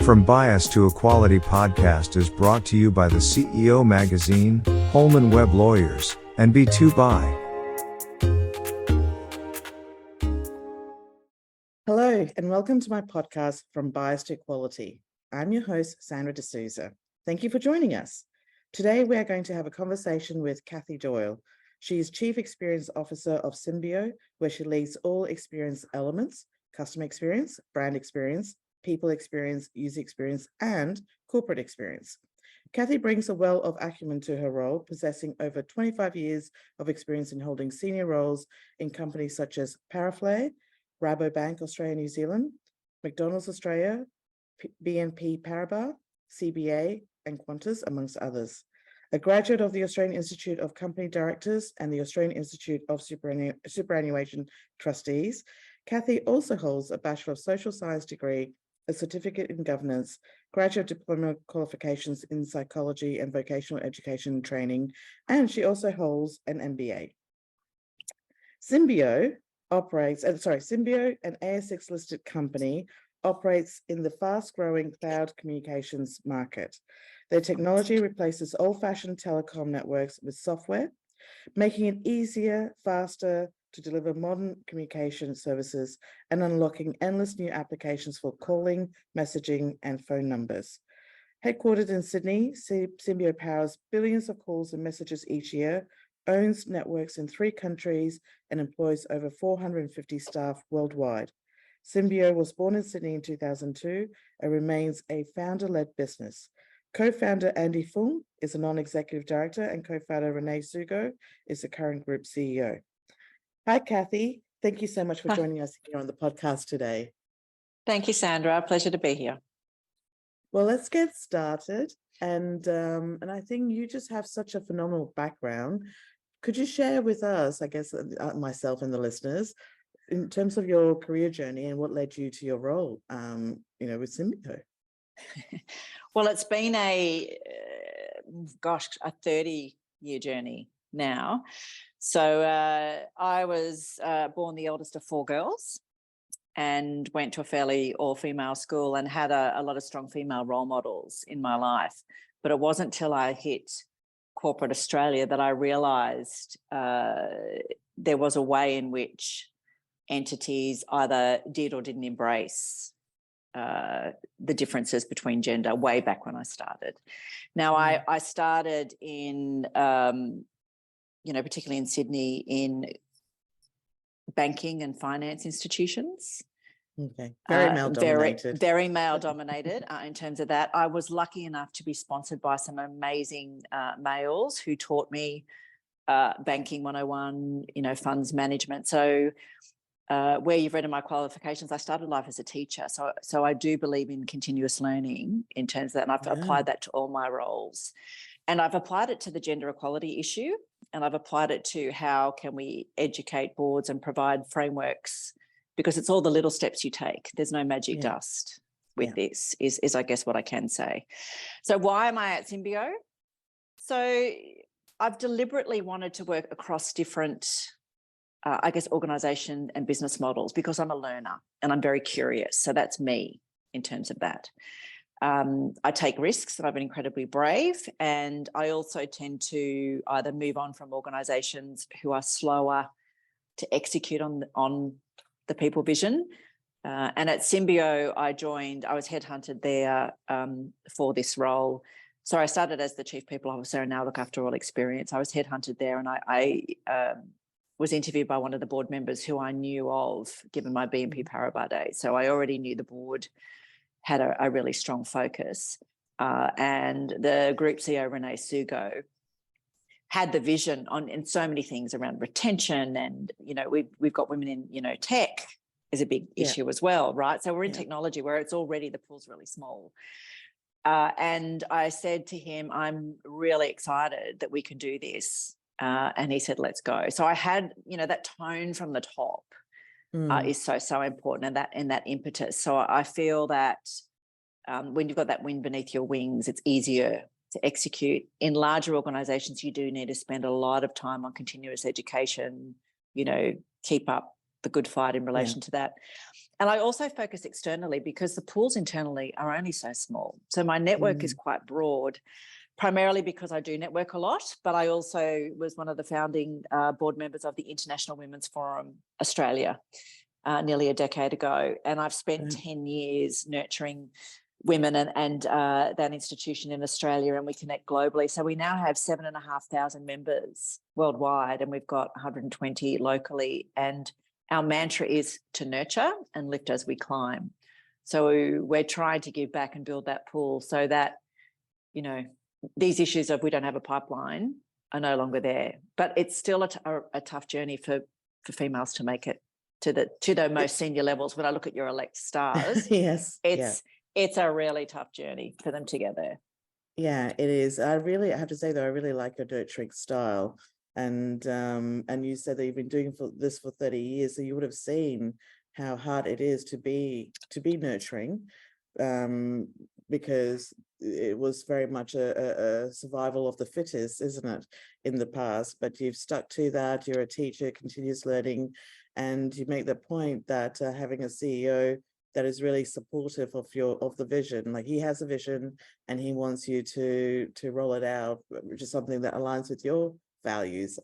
From Bias to Equality podcast is brought to you by the CEO Magazine, Holman Webb Lawyers, and B2Buy. Hello, and welcome to my podcast, From Bias to Equality. I'm your host, Sandra D'Souza. Thank you for joining us. Today, we are going to have a conversation with Cathy Doyle. She is Chief Experience Officer of Symbio, where she leads all experience elements: customer experience, brand experience, people experience, user experience, and corporate experience. Cathy brings a wealth of acumen to her role, possessing over 25 years of experience in holding senior roles in companies such as Paraflare, Rabobank Australia New Zealand, McDonald's Australia, BNP Paribas, CBA, and Qantas, amongst others. A graduate of the Australian Institute of Company Directors and the Australian Institute of Superannuation Trustees, Cathy also holds a Bachelor of Social Science degree, a certificate in governance, graduate diploma qualifications in psychology and vocational education and training, and she also holds an MBA. Symbio, an ASX-listed company, operates in the fast-growing cloud communications market. Their technology replaces old-fashioned telecom networks with software, making it easier, faster to deliver modern communication services and unlocking endless new applications for calling, messaging, and phone numbers. Headquartered in Sydney, Symbio powers billions of calls and messages each year, owns networks in 3 countries, and employs over 450 staff worldwide. Symbio was born in Sydney in 2002 and remains a founder-led business. Co-founder Andy Fung is a non-executive director, and co-founder Renee Sugo is the current group CEO. Hi, Cathy. Thank you so much for joining us here on the podcast today. Thank you, Sandra. Pleasure to be here. Well, let's get started. And I think you just have such a phenomenal background. Could you share with us, I guess, myself and the listeners, in terms of your career journey and what led you to your role, with Symbio? Well, it's been a 30-year journey now. So I was born the eldest of 4 girls and went to a fairly all-female school and had a lot of strong female role models in my life. But it wasn't till I hit corporate Australia that I realised there was a way in which entities either did or didn't embrace the differences between gender way back when I started. Now, I started in, particularly in Sydney, in banking and finance institutions. Okay, very male-dominated. Very male-dominated in terms of that. I was lucky enough to be sponsored by some amazing males who taught me banking 101, funds management. So where you've read in my qualifications, I started life as a teacher. So I do believe in continuous learning in terms of that, and I've applied that to all my roles. And I've applied it to the gender equality issue, and I've applied it to how can we educate boards and provide frameworks, because it's all the little steps you take. There's no magic dust with this, is I guess what I can say. So why am I at Symbio? So I've deliberately wanted to work across different organisation and business models because I'm a learner and I'm very curious. So that's me in terms of that. I take risks and I've been incredibly brave, and I also tend to either move on from organisations who are slower to execute on the people vision. And at Symbio, I was headhunted there for this role. So I started as the Chief People Officer and now look after all experience. I was headhunted there, and I was interviewed by one of the board members who I knew of, given my BNP Paribas days. So I already knew the board had a really strong focus. And the group CEO, Renee Sugo, had the vision in so many things around retention. And, we've got women in, tech is a big issue as well, right? So we're in technology where it's already, the pool's really small. And I said to him, I'm really excited that we can do this. And he said, let's go. So I had, that tone from the top is so important, and that impetus. So I feel that when you've got that wind beneath your wings, it's easier to execute. In larger organisations, you do need to spend a lot of time on continuous education, keep up the good fight in relation to that. And I also focus externally because the pools internally are only so small. So my network is quite broad, primarily because I do network a lot, but I also was one of the founding board members of the International Women's Forum Australia nearly a decade ago. And I've spent 10 years nurturing women and that institution in Australia, and we connect globally. So we now have 7,500 members worldwide, and we've got 120 locally. And our mantra is to nurture and lift as we climb. So we're trying to give back and build that pool so that, you know, these issues of we don't have a pipeline are no longer there. But it's still a tough journey for females to make it to the most senior levels. When I look at your Ellect stars, Yes, it's a really tough journey for them to get there. Yeah, it is. I have to say though, I really like your nurturing style. And you said that you've been doing this for 30 years, so you would have seen how hard it is to be nurturing, because it was very much a survival of the fittest, isn't it, in the past? But you've stuck to that. You're a teacher, continuous learning, and you make the point that having a CEO that is really supportive of the vision, like he has a vision and he wants you to roll it out, which is something that aligns with your values.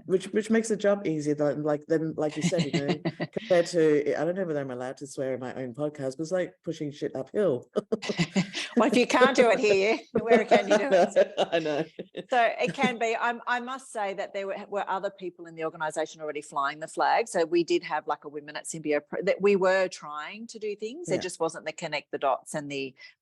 Which makes the job easier than like you said, you know, compared to, I don't know whether I'm allowed to swear in my own podcast, but it's like pushing shit uphill. Well, if you can't do it here, where can you do it? I know. So it can be. I must say that there were other people in the organisation already flying the flag. So we did have like a Women at Symbio that we were trying to do things. There just wasn't the connect the dots, and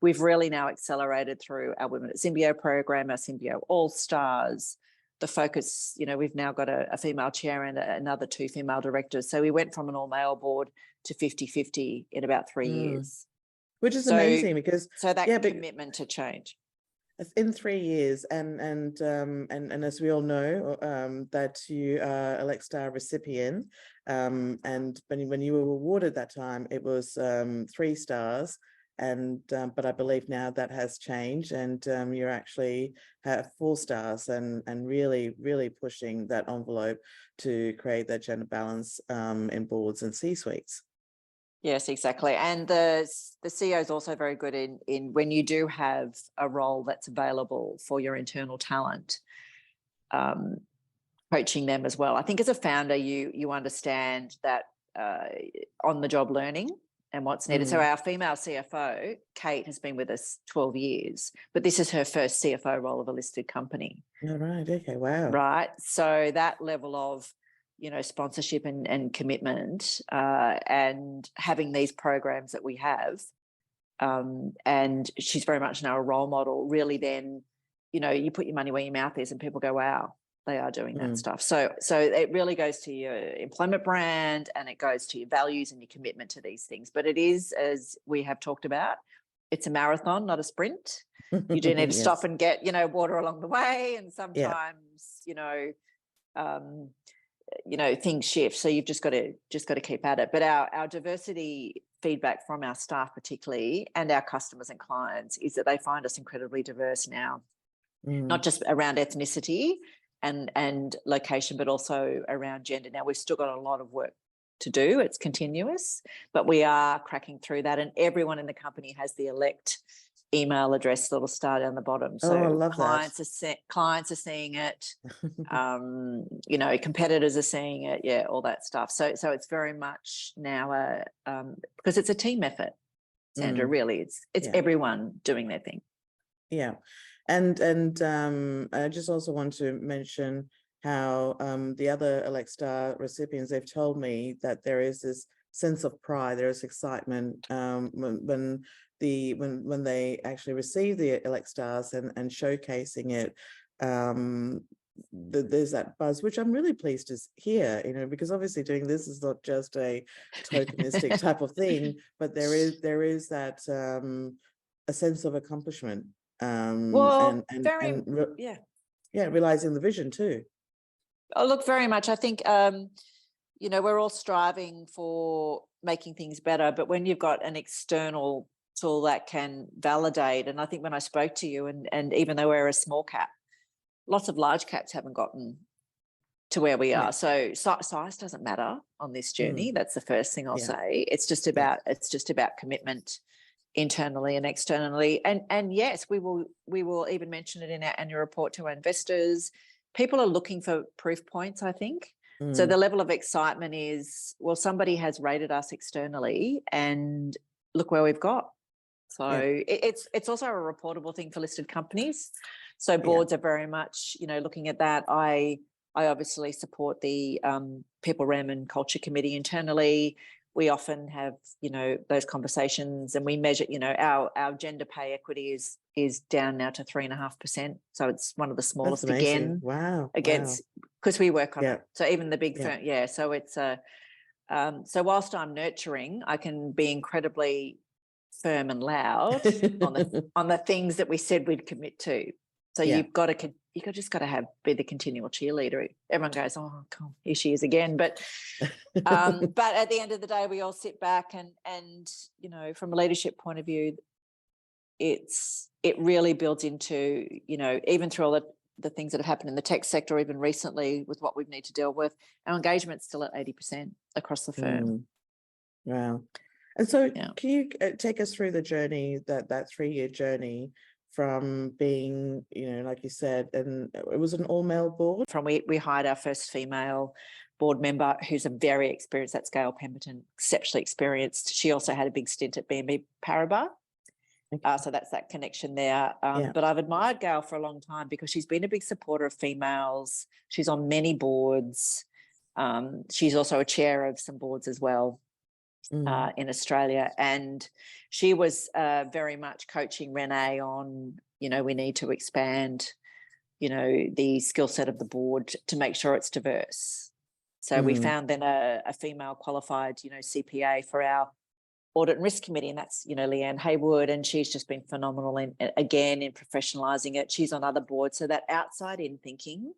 we've really now accelerated through our Women at Symbio program, our Symbio All Stars. The focus, you know, we've now got a female chair and another 2 female directors. So we went from an all-male board to 50-50 in about 3 years. Which is amazing because... So that commitment to change. In 3 years, and as we all know, that you are Ellect Star recipient, and when you were awarded that time, it was 3 stars. And but I believe now that has changed, and you're actually have 4 stars, and really pushing that envelope to create that gender balance in boards and C-suites. Yes, exactly. And the CEO is also very good in when you do have a role that's available for your internal talent, coaching them as well. I think as a founder, you understand that on the job learning and what's needed. So our female CFO, Kate, has been with us 12 years, but this is her first CFO role of a listed company. Oh, right. Okay. Wow. Right. So that level of, you know, sponsorship and commitment, and having these programs that we have, and she's very much now a role model. Really, then, you know, you put your money where your mouth is, and people go, "Wow, they are doing that stuff." So it really goes to your employment brand, and it goes to your values and your commitment to these things. But it is, as we have talked about, it's a marathon, not a sprint. You do need to stop and get, you know, water along the way, and sometimes, you know, things shift. So you've just got to keep at it. But our diversity feedback from our staff particularly, and our customers and clients, is that they find us incredibly diverse now, not just around ethnicity and location, but also around gender. Now, we've still got a lot of work to do. It's continuous, but we are cracking through that. And everyone in the company has the Ellect email address, little star down the bottom. So I love clients are seeing it. You know, competitors are seeing it. All that stuff. So it's very much now because it's a team effort, Sandra. Really, it's everyone doing their thing. Yeah. And I just also want to mention how the other Ellect Star recipients, they've told me that there is this sense of pride, there is excitement when they actually receive the Ellect Stars and showcasing it. There's that buzz, which I'm really pleased to hear, you know, because obviously doing this is not just a tokenistic type of thing, but there is that a sense of accomplishment. Realizing the vision too. Oh, look, very much. I think, you know, we're all striving for making things better, but when you've got an external tool that can validate, and I think when I spoke to you, and even though we're a small cap, lots of large caps haven't gotten to where we are. Yeah. So size doesn't matter on this journey. That's the first thing I'll Yeah. say. It's just about commitment internally and externally. And yes, we will even mention it in our annual report to our investors. People are looking for proof points, I think. So the level of excitement is, well, somebody has rated us externally and look where we've got. So it's also a reportable thing for listed companies. So boards are very much, looking at that. I obviously support the People, Rem and Culture Committee internally. We often have, those conversations, and we measure, our gender pay equity is down now to 3.5%. So it's one of the smallest again. Wow. Against, because we work on it. So even the big firm, So it's so whilst I'm nurturing, I can be incredibly firm and loud on the things that we said we'd commit to. So you've got to just got to be the continual cheerleader. Everyone goes, oh, God, here she is again. But at the end of the day, we all sit back and from a leadership point of view, it really builds into, even through all the things that have happened in the tech sector, even recently with what we need to deal with, our engagement's still at 80% across the firm. Wow. And so can you take us through the journey, that 3-year journey from being, like you said, and it was an all-male board? We hired our first female board member, who's a very experienced at Scale Pemberton, exceptionally experienced. She also had a big stint at BNP Paribas. So that's that connection there. But I've admired Gail for a long time because she's been a big supporter of females. She's on many boards. She's also a chair of some boards as well in Australia. And she was very much coaching Renee on, we need to expand, the skill set of the board to make sure it's diverse. So we found then a female qualified, CPA for our Audit and Risk Committee, and that's, Leanne Haywood, and she's just been phenomenal in professionalising it. She's on other boards. So that outside in thinking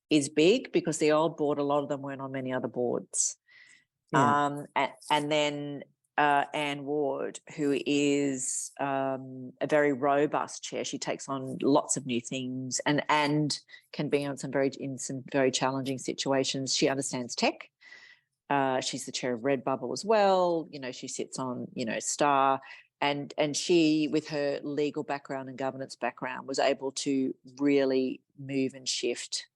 is big because the old board, a lot of them weren't on many other boards. And then Anne Ward, who is a very robust chair. She takes on lots of new things and can be on some very challenging situations. She understands tech. She's the chair of Redbubble as well. She sits on, Star, and she, with her legal background and governance background, was able to really move and shift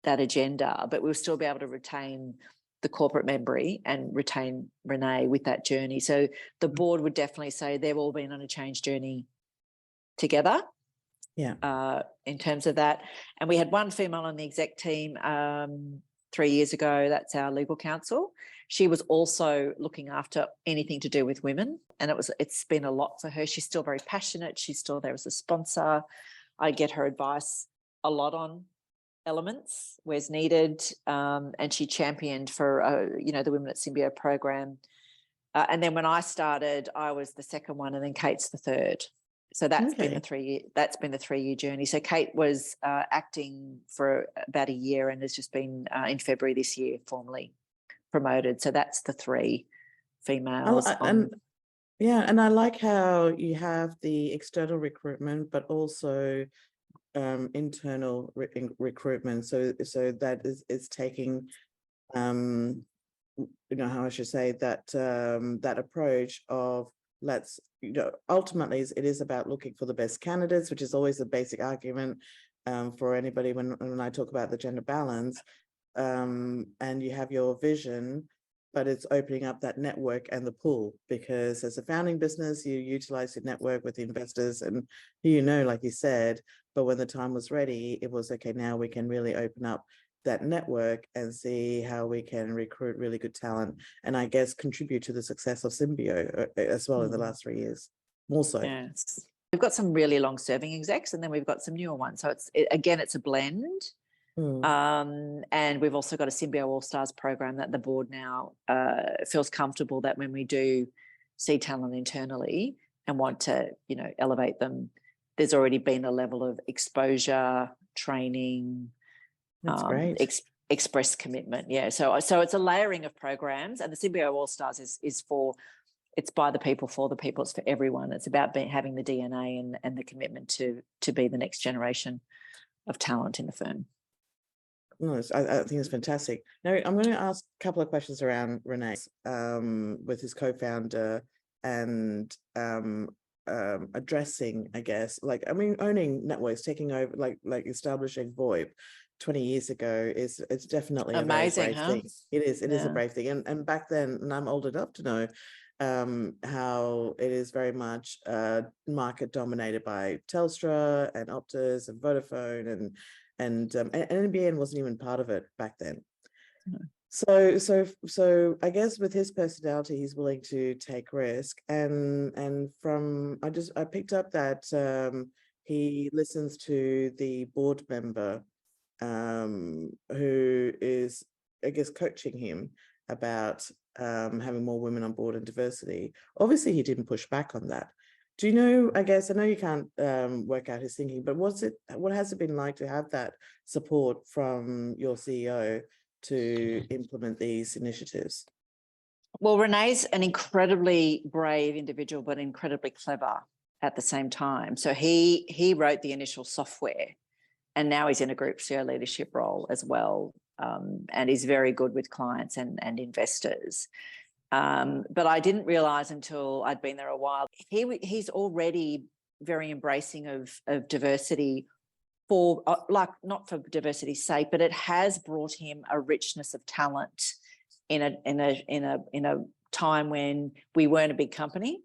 that agenda. But we'll still be able to retain the corporate memory and retain Renee with that journey. So the board would definitely say they've all been on a change journey together. In terms of that. And we had one female on the exec team 3 years ago. That's our legal counsel. She was also looking after anything to do with women, and it's been a lot for her. She's still very passionate. She's still there as a sponsor. I get her advice a lot on elements where's needed, and she championed for the Women at Symbio program. And then when I started, I was the second one, and then Kate's the third. So that's been the 3-year. That's been the 3-year journey. So Kate was acting for about a year, and has just been in February this year formally promoted. So that's the 3 females. And I like how you have the external recruitment, but also internal recruitment. So that is taking, how I should say that that approach of ultimately it is about looking for the best candidates, which is always a basic argument for anybody when I talk about the gender balance. And you have your vision, but it's opening up that network and the pool, because as a founding business, you utilize your network with the investors and like you said, but when the time was ready, it was okay, now we can really open up that network and see how we can recruit really good talent, and I guess contribute to the success of Symbio as well in the last 3 years, more so. Yes. We've got some really long-serving execs, and then we've got some newer ones. So it's a blend. And we've also got a Symbio All Stars program that the board now feels comfortable that when we do see talent internally and want to, elevate them, there's already been a level of exposure, training, that's great. Express commitment. Yeah. So it's a layering of programs, and the Symbio All Stars it's by the people, for the people. It's for everyone. It's about having the DNA and the commitment to be the next generation of talent in the firm. No, I think it's fantastic. Now, I'm going to ask a couple of questions around Renee, with his co-founder and addressing, I guess, like, I mean, owning networks, taking over, like establishing VoIP 20 years ago it's definitely a very Amazing, brave huh? thing. It is a Yeah. brave thing. And back then, and I'm old enough to know how it is very much market dominated by Telstra and Optus and Vodafone and NBN wasn't even part of it back then. No. So I guess with his personality, he's willing to take risk. And from I picked up that he listens to the board member who is, I guess, coaching him about having more women on board and diversity. Obviously, he didn't push back on that. Do you know, I guess, I know you can't work out his thinking, but what has it been like to have that support from your CEO to implement these initiatives? Well, Renee's an incredibly brave individual, but incredibly clever at the same time. So he wrote the initial software, and now he's in a group CEO leadership role as well, and he's very good with clients and investors. But I didn't realise until I'd been there a while, he's already very embracing of diversity for, like, not for diversity's sake, but it has brought him a richness of talent in a time when we weren't a big company.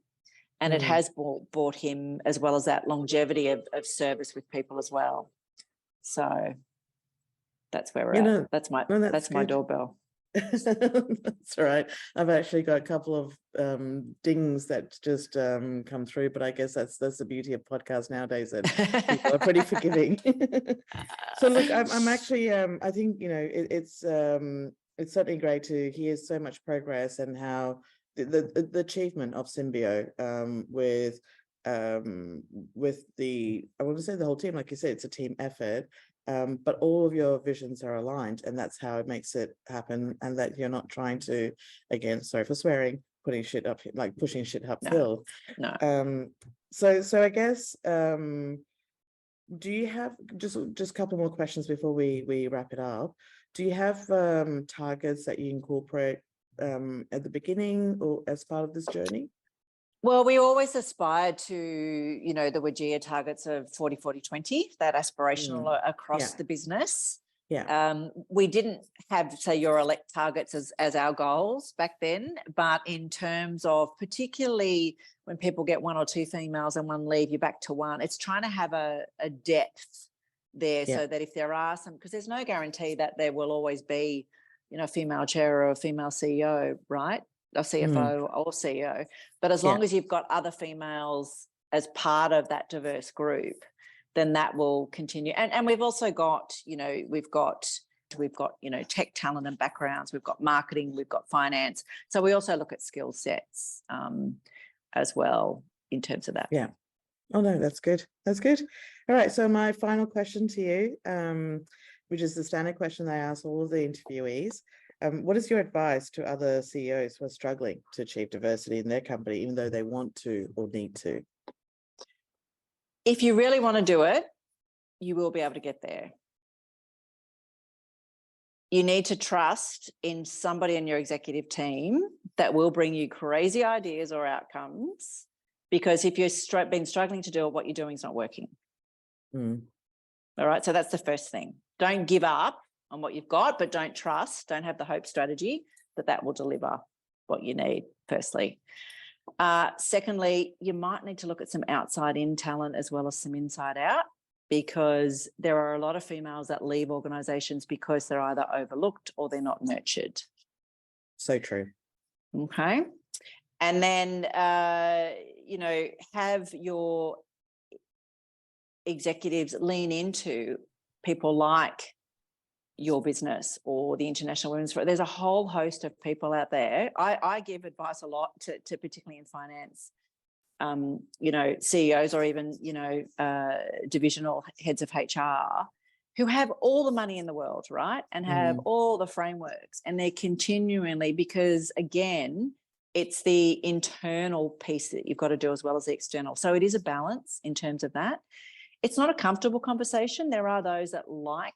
And it has brought him, as well as that, longevity of service with people as well. So that's where we're at. That's my doorbell. That's all right. I've actually got a couple of dings that just come through, but I guess that's the beauty of podcasts nowadays, that people are pretty forgiving. So look, I'm actually I think, you know, it's certainly great to hear so much progress and how the achievement of Symbio with the, I want to say the whole team, like you said, it's a team effort. But all of your visions are aligned, and that's how it makes it happen. And that you're not trying to, again, sorry for swearing, putting shit up, like pushing shit uphill. No. So I guess, do you have just a couple more questions before we wrap it up? Do you have targets that you incorporate at the beginning or as part of this journey? Well, we always aspire to, you know, the WGEA targets of 40, 40, 20, that aspirational across the business. Yeah. We didn't have, say, your Ellect targets as our goals back then, but in terms of, particularly when people get one or two females and one leave, you're back to one. It's trying to have a depth there, so that if there are some, because there's no guarantee that there will always be, you know, a female chair or a female CEO, right? A CFO or CEO, but as long as you've got other females as part of that diverse group, then that will continue. And we've also got, you know, we've got, you know, tech talent and backgrounds, we've got marketing, we've got finance. So we also look at skill sets as well in terms of that. Yeah. Oh no, that's good. That's good. All right. So my final question to you, which is the standard question I ask all of the interviewees. What is your advice to other CEOs who are struggling to achieve diversity in their company, even though they want to or need to? If you really want to do it, you will be able to get there. You need to trust in somebody in your executive team that will bring you crazy ideas or outcomes, because if you've been struggling to do it, what you're doing is not working. All right. So that's the first thing. Don't give up on what you've got, but don't have the hope strategy that will deliver what you need, firstly. Secondly, you might need to look at some outside in talent as well as some inside out, because there are a lot of females that leave organisations because they're either overlooked or they're not nurtured. So true. Okay. And then, you know, have your executives lean into people like your business or the International Women's Forum. There's a whole host of people out there. I give advice a lot to particularly in finance, you know, CEOs or even, you know, divisional heads of HR who have all the money in the world, right? And have all the frameworks, and they're continually, because again, it's the internal piece that you've got to do as well as the external. So it is a balance in terms of that. It's not a comfortable conversation. There are those that like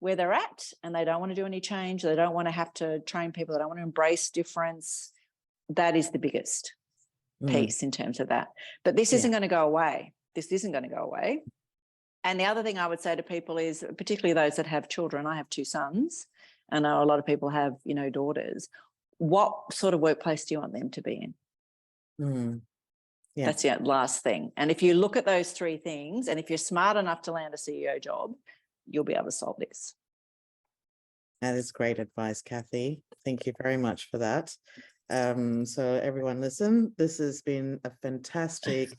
where they're at and they don't want to do any change. They don't want to have to train people. They don't want to embrace difference. That is the biggest piece in terms of that. But this isn't going to go away. This isn't going to go away. And the other thing I would say to people is, particularly those that have children, I have 2 sons. I know a lot of people have, daughters. What sort of workplace do you want them to be in? Yeah. That's the last thing. And if you look at those 3 things, and if you're smart enough to land a CEO job, you'll be able to solve this. That is great advice, Cathy. Thank you very much for that. So everyone listen, this has been a fantastic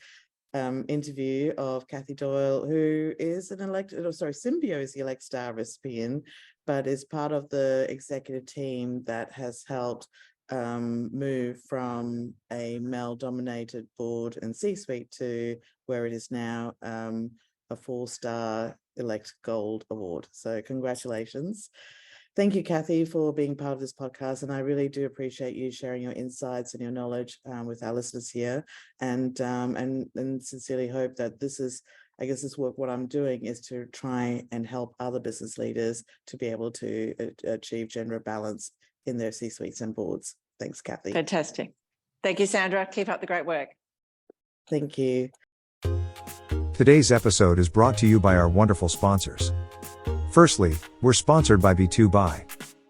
interview of Cathy Doyle, who is Symbio is the Ellect Star recipient, but is part of the executive team that has helped move from a male-dominated board and C-suite to where it is now a 4-star Ellect Gold Award. So congratulations. Thank you, Cathy, for being part of this podcast. And I really do appreciate you sharing your insights and your knowledge with our listeners here. And sincerely hope that this is, this work, what I'm doing is to try and help other business leaders to be able to achieve gender balance in their C-suites and boards. Thanks, Cathy. Fantastic. Thank you, Sandra. Keep up the great work. Thank you. Today's episode is brought to you by our wonderful sponsors. Firstly, we're sponsored by B2Buy.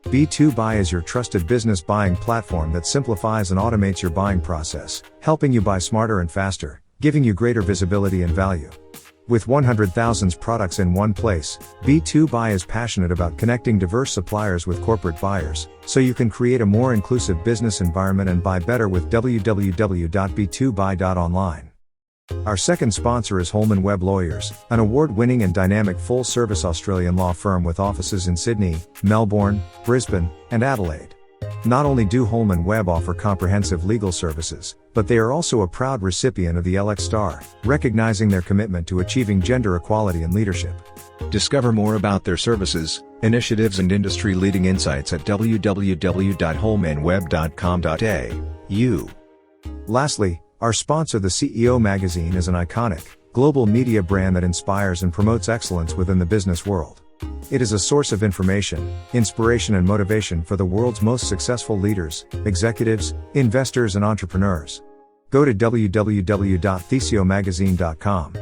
B2Buy is your trusted business buying platform that simplifies and automates your buying process, helping you buy smarter and faster, giving you greater visibility and value. With 100,000 products in one place, B2Buy is passionate about connecting diverse suppliers with corporate buyers, so you can create a more inclusive business environment and buy better with www.b2buy.online. Our second sponsor is Holman Webb Lawyers, an award-winning and dynamic full-service Australian law firm with offices in Sydney, Melbourne, Brisbane, and Adelaide. Not only do Holman Webb offer comprehensive legal services, but they are also a proud recipient of the Ellect Star, recognizing their commitment to achieving gender equality in leadership. Discover more about their services, initiatives and industry-leading insights at www.holmanwebb.com.au. Lastly, our sponsor, the CEO Magazine, is an iconic, global media brand that inspires and promotes excellence within the business world. It is a source of information, inspiration and motivation for the world's most successful leaders, executives, investors and entrepreneurs. Go to www.thesiomagazine.com.